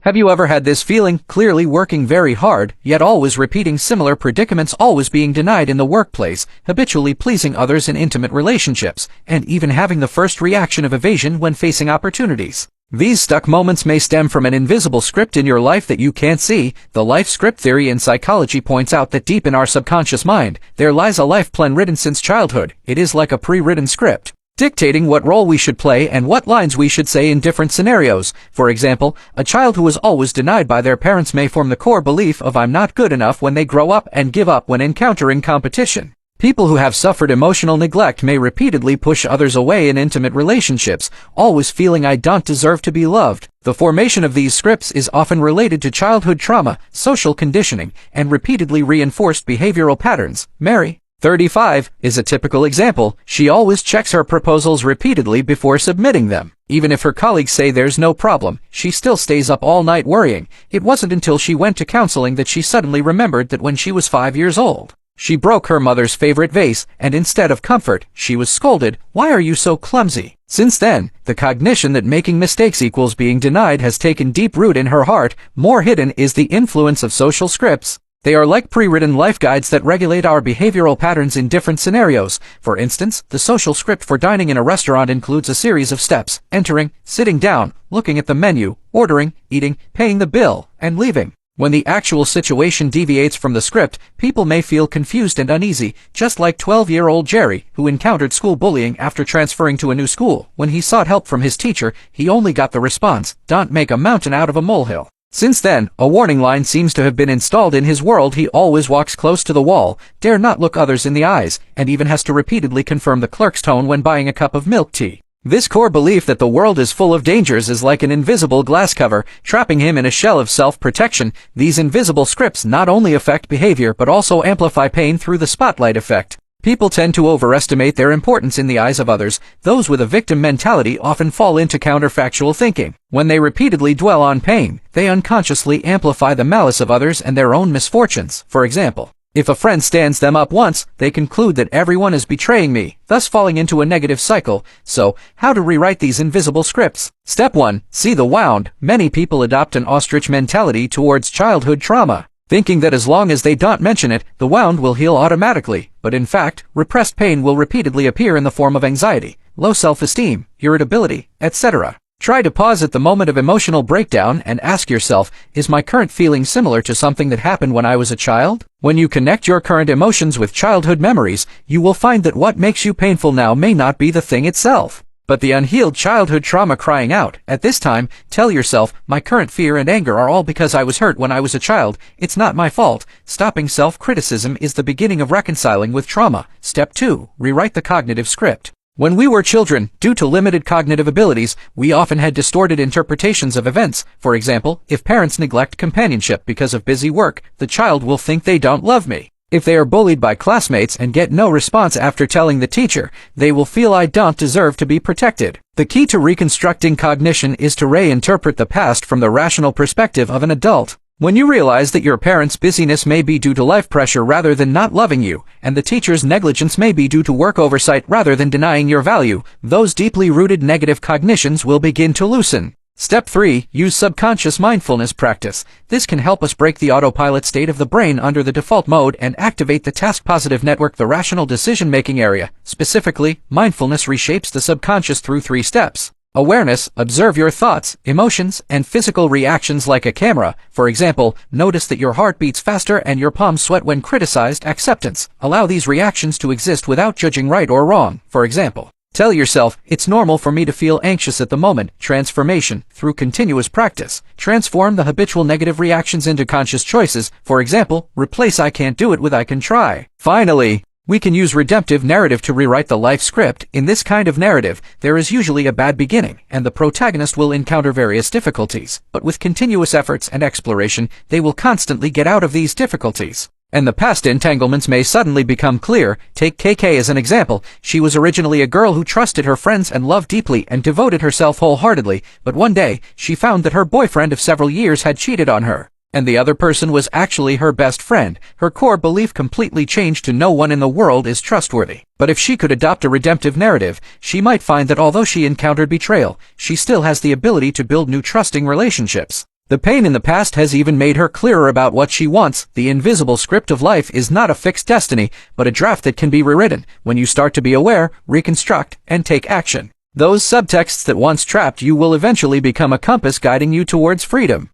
Have you ever had this feeling, clearly working very hard, yet always repeating similar predicaments, always being denied in the workplace, habitually pleasing others in intimate relationships, and even having the first reaction of evasion when facing opportunities? These stuck moments may stem from an invisible script in your life that you can't see. The life script theory in psychology points out that deep in our subconscious mind, there lies a life plan written since childhood. It is like a pre-written script, dictating what role we should play and what lines we should say in different scenarios. For example, a child who is always denied by their parents may form the core belief of "I'm not good enough" when they grow up and give up when encountering competition. People who have suffered emotional neglect may repeatedly push others away in intimate relationships, always feeling "I don't deserve to be loved." The formation of these scripts is often related to childhood trauma, social conditioning, and repeatedly reinforced behavioral patterns. Mary, 35, is a typical example. She always checks her proposals repeatedly before submitting them. Even if her colleagues say there's no problem, she still stays up all night worrying. It wasn't until she went to counseling that she suddenly remembered that when she was 5 years old, she broke her mother's favorite vase, and instead of comfort, she was scolded, "Why are you so clumsy?" Since then, the cognition that making mistakes equals being denied has taken deep root in her heart. More hidden is the influence of social scripts. They are like pre-written life guides that regulate our behavioral patterns in different scenarios. For instance, the social script for dining in a restaurant includes a series of steps: entering, sitting down, looking at the menu, ordering, eating, paying the bill, and leaving. When the actual situation deviates from the script, people may feel confused and uneasy, just like 12-year-old Jerry, who encountered school bullying after transferring to a new school. When he sought help from his teacher, he only got the response, "Don't make a mountain out of a molehill." Since then, a warning line seems to have been installed in his world. He always walks close to the wall, dare not look others in the eyes, and even has to repeatedly confirm the clerk's tone when buying a cup of milk tea. This core belief that the world is full of dangers is like an invisible glass cover, trapping him in a shell of self-protection. These invisible scripts not only affect behavior but also amplify pain through the spotlight effect. People tend to overestimate their importance in the eyes of others. Those with a victim mentality often fall into counterfactual thinking. When they repeatedly dwell on pain, they unconsciously amplify the malice of others and their own misfortunes. For example, if a friend stands them up once, they conclude that everyone is betraying me, thus falling into a negative cycle. So, how to rewrite these invisible scripts? Step 1. See the wound. Many people adopt an ostrich mentality towards childhood trauma, thinking that as long as they don't mention it, the wound will heal automatically. But in fact, repressed pain will repeatedly appear in the form of anxiety, low self-esteem, irritability, etc. Try to pause at the moment of emotional breakdown and ask yourself, is my current feeling similar to something that happened when I was a child? When you connect your current emotions with childhood memories, you will find that what makes you painful now may not be the thing itself, but the unhealed childhood trauma crying out. At this time, tell yourself, my current fear and anger are all because I was hurt when I was a child. It's not my fault. Stopping self-criticism is the beginning of reconciling with trauma. Step 2. Rewrite the cognitive script. When we were children, due to limited cognitive abilities, we often had distorted interpretations of events. For example, if parents neglect companionship because of busy work, the child will think they don't love me. If they are bullied by classmates and get no response after telling the teacher, they will feel I don't deserve to be protected. The key to reconstructing cognition is to reinterpret the past from the rational perspective of an adult. When you realize that your parents' busyness may be due to life pressure rather than not loving you, and the teacher's negligence may be due to work oversight rather than denying your value, those deeply rooted negative cognitions will begin to loosen. Step 3. Use subconscious mindfulness practice. This can help us break the autopilot state of the brain under the default mode and activate the task-positive network, the rational decision-making area. Specifically, mindfulness reshapes the subconscious through 3 steps. Awareness. Observe your thoughts, emotions, and physical reactions like a camera. For example, notice that your heart beats faster and your palms sweat when criticized. Acceptance. Allow these reactions to exist without judging right or wrong. For example, tell yourself, it's normal for me to feel anxious at the moment. Transformation. Through continuous practice, transform the habitual negative reactions into conscious choices. For example, replace "I can't do it" with "I can try." Finally, we can use redemptive narrative to rewrite the life script. In this kind of narrative, there is usually a bad beginning, and the protagonist will encounter various difficulties. But with continuous efforts and exploration, they will constantly get out of these difficulties, and the past entanglements may suddenly become clear. Take KK as an example. She was originally a girl who trusted her friends and loved deeply and devoted herself wholeheartedly, but one day, she found that her boyfriend of several years had cheated on her, and the other person was actually her best friend. Her core belief completely changed to no one in the world is trustworthy. But if she could adopt a redemptive narrative, she might find that although she encountered betrayal, she still has the ability to build new trusting relationships. The pain in the past has even made her clearer about what she wants. The invisible script of life is not a fixed destiny, but a draft that can be rewritten when you start to be aware, reconstruct, and take action. Those subtexts that once trapped you will eventually become a compass guiding you towards freedom.